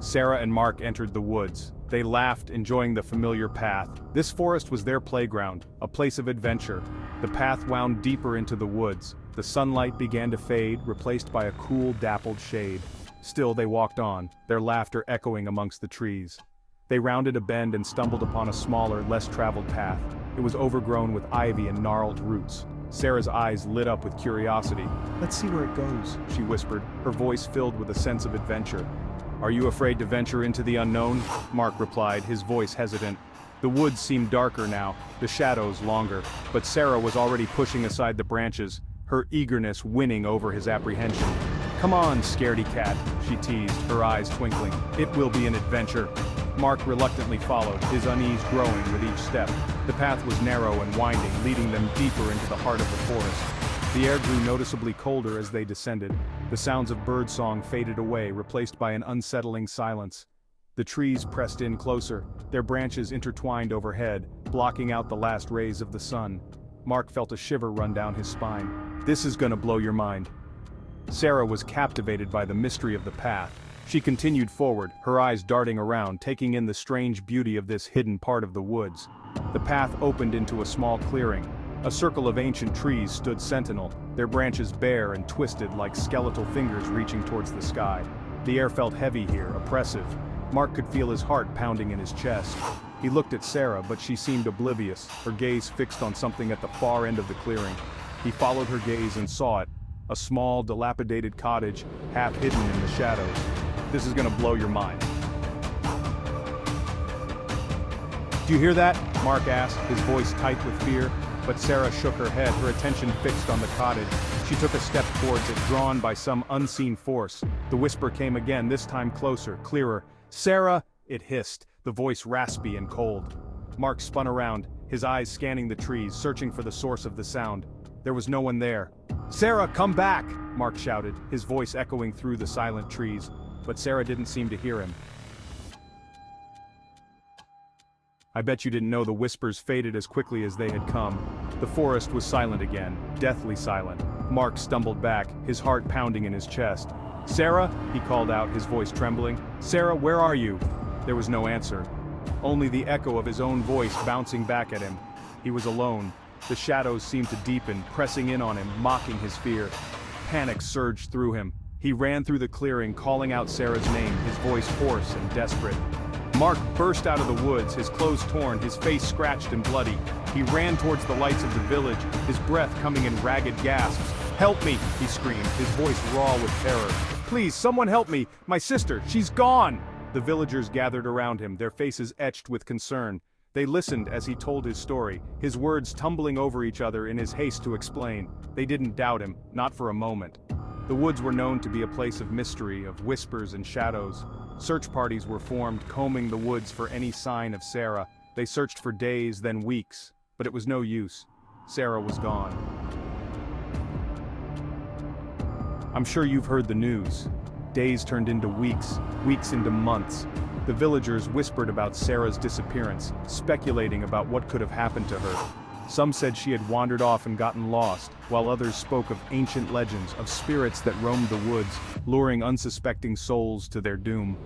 Sarah and Mark entered the woods. They laughed, enjoying the familiar path. This forest was their playground, a place of adventure. The path wound deeper into the woods. The sunlight began to fade, replaced by a cool, dappled shade. Still they walked on, their laughter echoing amongst the trees. They rounded a bend and stumbled upon a smaller, less traveled path. It was overgrown with ivy and gnarled roots. Sarah's eyes lit up with curiosity. "Let's see where it goes," she whispered, her voice filled with a sense of adventure. "Are you afraid to venture into the unknown?" Mark replied, his voice hesitant. The woods seemed darker now, the shadows longer, but Sarah was already pushing aside the branches, her eagerness winning over his apprehension. "Come on, scaredy cat," she teased, her eyes twinkling. "It will be an adventure." Mark reluctantly followed, his unease growing with each step. The path was narrow and winding, leading them deeper into the heart of the forest. The air grew noticeably colder as they descended. The sounds of birdsong faded away, replaced by an unsettling silence. The trees pressed in closer, their branches intertwined overhead, blocking out the last rays of the sun. Mark felt a shiver run down his spine. "This is gonna blow your mind." Sarah was captivated by the mystery of the path. She continued forward, her eyes darting around, taking in the strange beauty of this hidden part of the woods. The path opened into a small clearing. A circle of ancient trees stood sentinel, their branches bare and twisted like skeletal fingers reaching towards the sky. The air felt heavy here, oppressive. Mark could feel his heart pounding in his chest. He looked at Sarah, but she seemed oblivious, her gaze fixed on something at the far end of the clearing. He followed her gaze and saw it. A small, dilapidated cottage, half hidden in the shadows. "This is gonna blow your mind." "Do you hear that?" Mark asked, his voice tight with fear, but Sarah shook her head, her attention fixed on the cottage. She took a step towards it, drawn by some unseen force. The whisper came again, this time closer, clearer. "Sarah!" it hissed, the voice raspy and cold. Mark spun around, his eyes scanning the trees, searching for the source of the sound. There was no one there. "Sarah, come back!" Mark shouted, his voice echoing through the silent trees. But Sarah didn't seem to hear him. I bet you didn't know the whispers faded as quickly as they had come. The forest was silent again, deathly silent. Mark stumbled back, his heart pounding in his chest. "Sarah?" he called out, his voice trembling. "Sarah, where are you?" There was no answer. Only the echo of his own voice bouncing back at him. He was alone. The shadows seemed to deepen, pressing in on him, mocking his fear. Panic surged through him. He ran through the clearing, calling out Sarah's name, his voice hoarse and desperate. Mark burst out of the woods, his clothes torn, his face scratched and bloody. He ran towards the lights of the village, his breath coming in ragged gasps. "Help me!" he screamed, his voice raw with terror. "Please, someone help me! My sister, she's gone!" The villagers gathered around him, their faces etched with concern. They listened as he told his story, his words tumbling over each other in his haste to explain. They didn't doubt him, not for a moment. The woods were known to be a place of mystery, of whispers and shadows. Search parties were formed, combing the woods for any sign of Sarah. They searched for days, then weeks, but it was no use. Sarah was gone. I'm sure you've heard the news. Days turned into weeks, weeks into months. The villagers whispered about Sarah's disappearance, speculating about what could have happened to her. Some said she had wandered off and gotten lost, while others spoke of ancient legends, of spirits that roamed the woods, luring unsuspecting souls to their doom.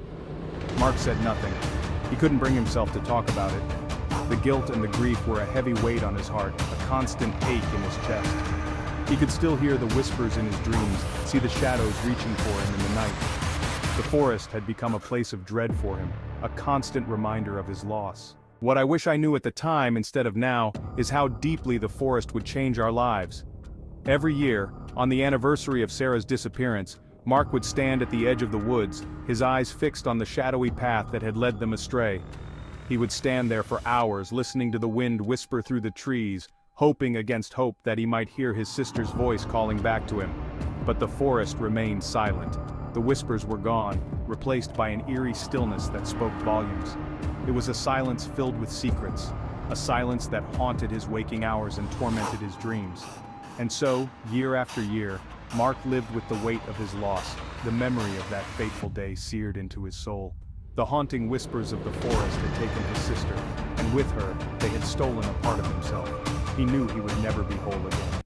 Mark said nothing. He couldn't bring himself to talk about it. The guilt and the grief were a heavy weight on his heart, a constant ache in his chest. He could still hear the whispers in his dreams, see the shadows reaching for him in the night. The forest had become a place of dread for him, a constant reminder of his loss. What I wish I knew at the time instead of now is how deeply the forest would change our lives. Every year, on the anniversary of Sarah's disappearance, Mark would stand at the edge of the woods, his eyes fixed on the shadowy path that had led them astray. He would stand there for hours, listening to the wind whisper through the trees, hoping against hope that he might hear his sister's voice calling back to him. But the forest remained silent. The whispers were gone, replaced by an eerie stillness that spoke volumes. It was a silence filled with secrets, a silence that haunted his waking hours and tormented his dreams. And so, year after year, Mark lived with the weight of his loss, the memory of that fateful day seared into his soul. The haunting whispers of the forest had taken his sister, and with her, they had stolen a part of himself. He knew he would never be whole again.